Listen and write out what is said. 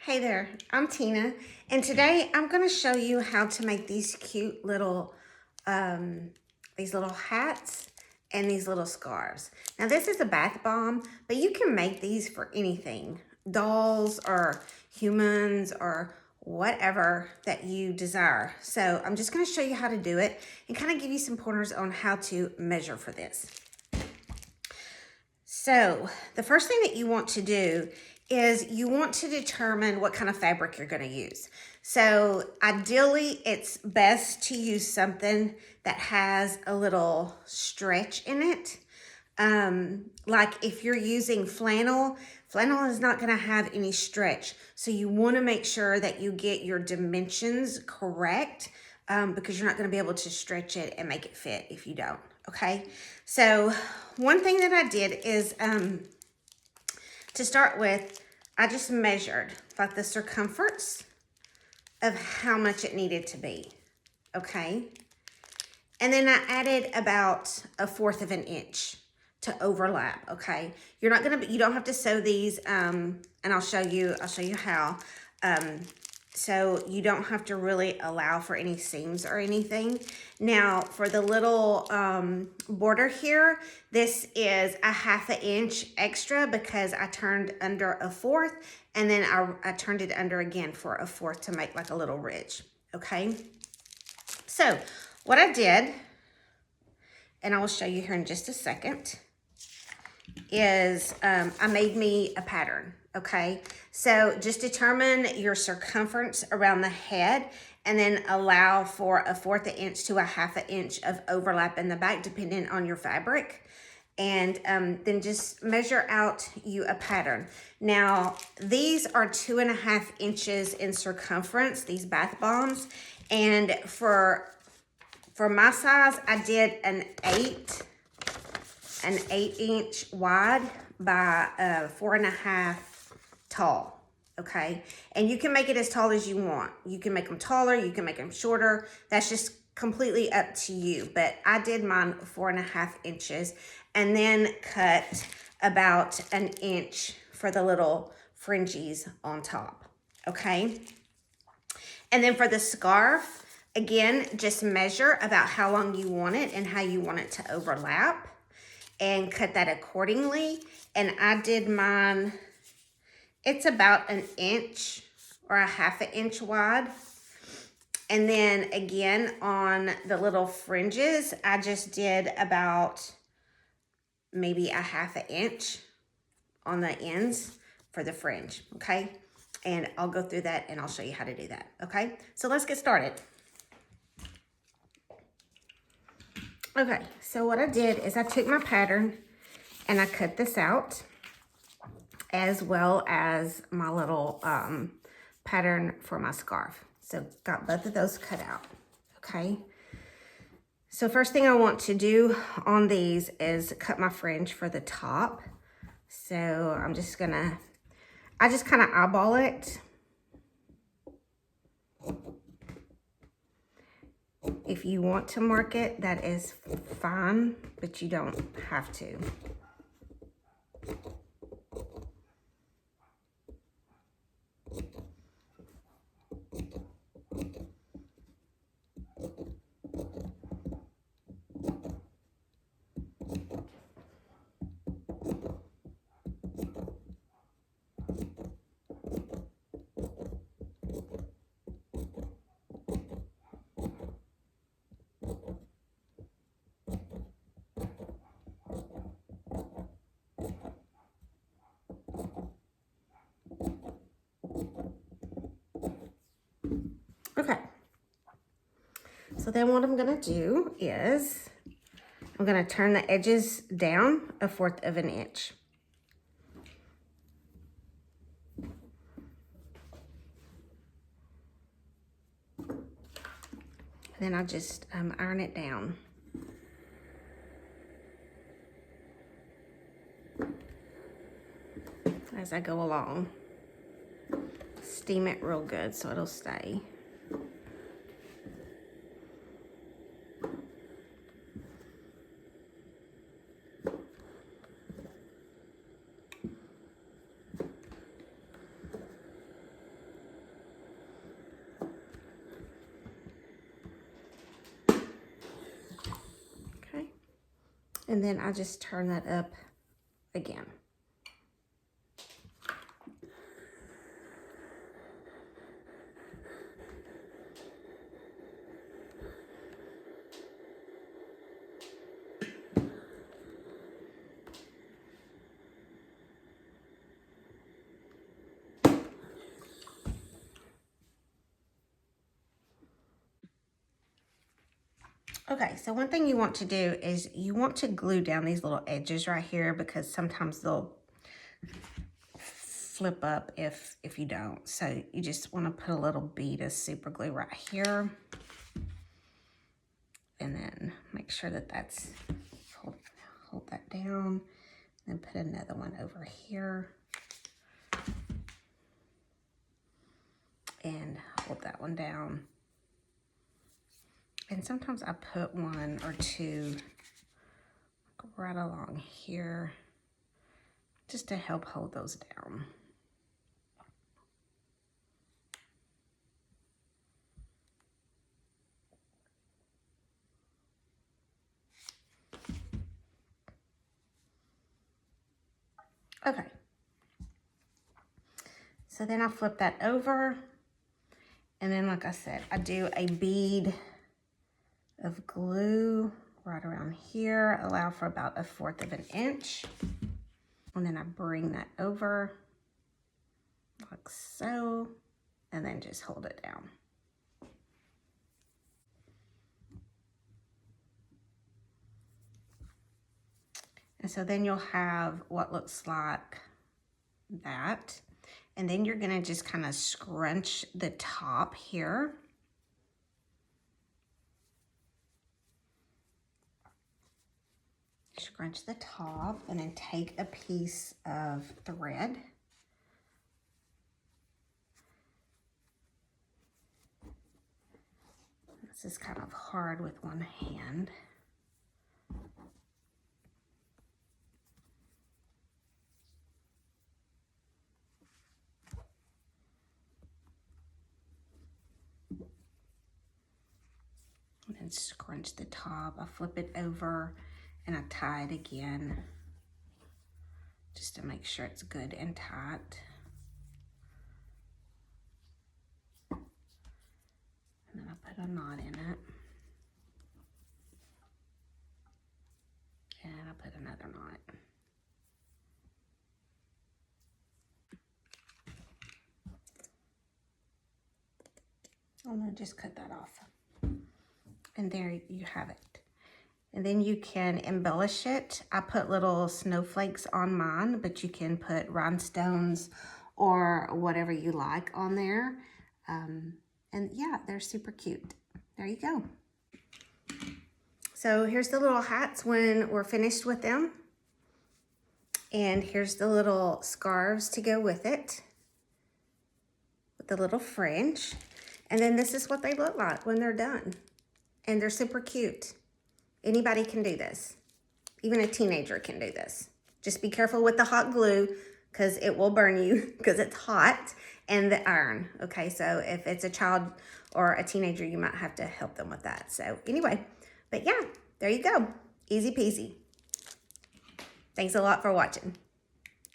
Hey there, I'm Tina, and today I'm going to show you how to make these cute little hats and these little scarves. Now this is a bath bomb, but you can make these for anything, dolls or humans or whatever that you desire. So I'm just going to show you how to do it and kind of give you some pointers on how to measure for this. So the first thing that you want to do is you want to determine what kind of fabric you're going to use. So ideally, it's best to use something that has a little stretch in it. Like if you're using flannel is not going to have any stretch. So you want to make sure that you get your dimensions correct because you're not going to be able to stretch it and make it fit if you don't. Okay, so one thing that I did is to start with, I just measured like the circumference of how much it needed to be, okay? And then I added about 1/4 of an inch to overlap, okay? You don't have to sew these, and I'll show you how. So you don't have to really allow for any seams or anything. Now for the little border here, this is a 1/2 inch extra because I turned under 1/4 and then I turned it under again for 1/4 to make like a little ridge, okay? So what I did, and I will show you here in just a second, is I made me a pattern, okay? So just determine your circumference around the head and then allow for 1/4 inch to a 1/2 inch of overlap in the back depending on your fabric. And then just measure out you a pattern. Now, these are 2.5 inches in circumference, these bath bombs. And for my size, I did an 8-inch wide by 4.5 tall, okay? And you can make it as tall as you want. You can make them taller, you can make them shorter. That's just completely up to you. But I did mine 4.5 inches and then cut about 1 inch for the little fringes on top, okay? And then for the scarf, again, just measure about how long you want it and how you want it to overlap and cut that accordingly. And I did mine, it's about 1 inch or a 1/2 inch wide. And then again, on the little fringes, I just did about maybe a 1/2 inch on the ends for the fringe, okay? And I'll go through that and I'll show you how to do that, okay? So let's get started. Okay, so what I did is I took my pattern and I cut this out as well as my little pattern for my scarf. So got both of those cut out, okay? So first thing I want to do on these is cut my fringe for the top. So I just kind of eyeball it. If you want to mark it, that is fine, but you don't have to. Okay, so then what I'm gonna do is I'm gonna turn the edges down 1/4 of an inch. And then I'll just iron it down. As I go along. Steam it real good so it'll stay. And then I just turn that up again. Okay, so one thing you want to do is you want to glue down these little edges right here, because sometimes they'll flip up if you don't. So you just want to put a little bead of super glue right here, and then make sure that that's, hold that down, and put another one over here, and hold that one down. And sometimes I put one or two right along here just to help hold those down. Okay. So then I flip that over, and then like I said, I do a bead of glue right around here, allow for about 1/4 of an inch. And then I bring that over like so, and then just hold it down. And so then you'll have what looks like that. And then you're gonna just kind of scrunch the top here. Scrunch the top, and then take a piece of thread. This is kind of hard with one hand. And then scrunch the top. I flip it over and I tie it again just to make sure it's good and tight. And then I put a knot in it. And I put another knot. I'm gonna just cut that off. And there you have it. And then you can embellish it. I put little snowflakes on mine, but you can put rhinestones or whatever you like on there. And yeah, they're super cute. There you go. So here's the little hats when we're finished with them. And here's the little scarves to go with it, with the little fringe. And then this is what they look like when they're done. And they're super cute. Anybody can do this. Even a teenager can do this. Just be careful with the hot glue, because it will burn you because it's hot, and the iron. Okay, so if it's a child or a teenager, you might have to help them with that. So anyway, but yeah, there you go. Easy peasy. Thanks a lot for watching.